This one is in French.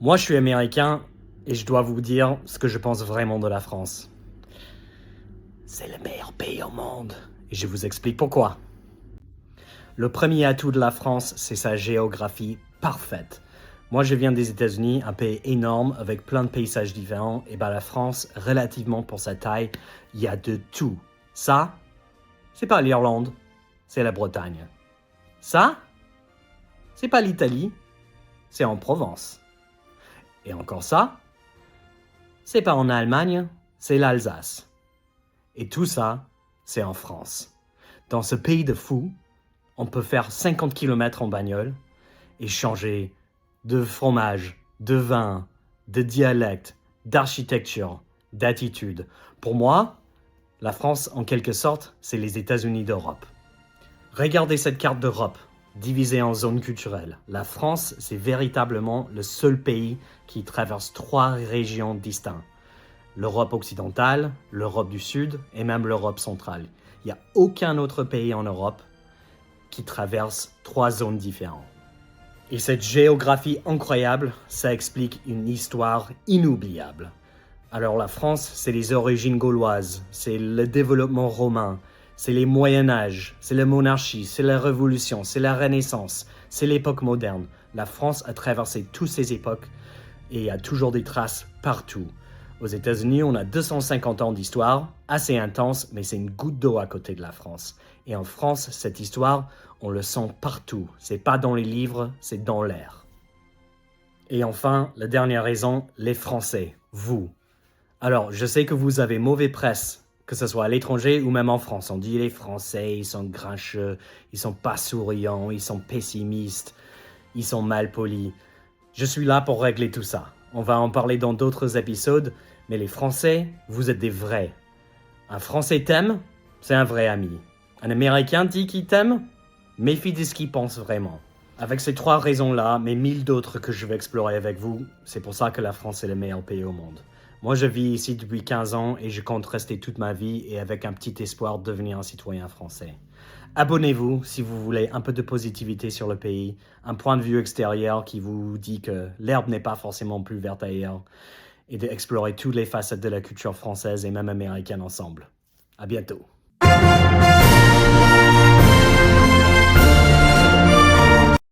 Moi, je suis américain et je dois vous dire ce que je pense vraiment de la France. C'est le meilleur pays au monde et je vous explique pourquoi. Le premier atout de la France, c'est sa géographie parfaite. Moi, je viens des États-Unis, un pays énorme avec plein de paysages différents. Et la France, relativement pour sa taille, il y a de tout. Ça, c'est pas l'Irlande, c'est la Bretagne. Ça, c'est pas l'Italie, c'est en Provence. Et encore ça, c'est pas en Allemagne, c'est l'Alsace. Et tout ça, c'est en France. Dans ce pays de fous, on peut faire 50 km en bagnole et changer de fromage, de vin, de dialecte, d'architecture, d'attitude. Pour moi, la France, en quelque sorte, c'est les États-Unis d'Europe. Regardez cette carte d'Europe, divisée en zones culturelles. La France, c'est véritablement le seul pays qui traverse 3 régions distinctes. L'Europe occidentale, l'Europe du Sud et même l'Europe centrale. Il n'y a aucun autre pays en Europe qui traverse 3 zones différentes. Et cette géographie incroyable, ça explique une histoire inoubliable. Alors la France, c'est les origines gauloises, c'est le développement romain, c'est les Moyen-Âge, c'est la monarchie, c'est la Révolution, c'est la Renaissance, c'est l'époque moderne. La France a traversé toutes ces époques et il y a toujours des traces partout. Aux États-Unis, on a 250 ans d'histoire, assez intense, mais c'est une goutte d'eau à côté de la France. Et en France, cette histoire, on le sent partout. C'est pas dans les livres, c'est dans l'air. Et enfin, la dernière raison, les Français, vous. Alors, je sais que vous avez mauvaise presse, que ce soit à l'étranger ou même en France. On dit les Français, ils sont grincheux, ils sont pas souriants, ils sont pessimistes, ils sont mal polis. Je suis là pour régler tout ça. On va en parler dans d'autres épisodes, mais les Français, vous êtes des vrais. Un Français t'aime, c'est un vrai ami. Un Américain dit qu'il t'aime, méfie de ce qu'il pense vraiment. Avec ces 3 raisons-là, mais 1000 d'autres que je vais explorer avec vous, c'est pour ça que la France est le meilleur pays au monde. Moi, je vis ici depuis 15 ans et je compte rester toute ma vie et avec un petit espoir de devenir un citoyen français. Abonnez-vous si vous voulez un peu de positivité sur le pays, un point de vue extérieur qui vous dit que l'herbe n'est pas forcément plus verte ailleurs, et d'explorer toutes les facettes de la culture française et même américaine ensemble. À bientôt.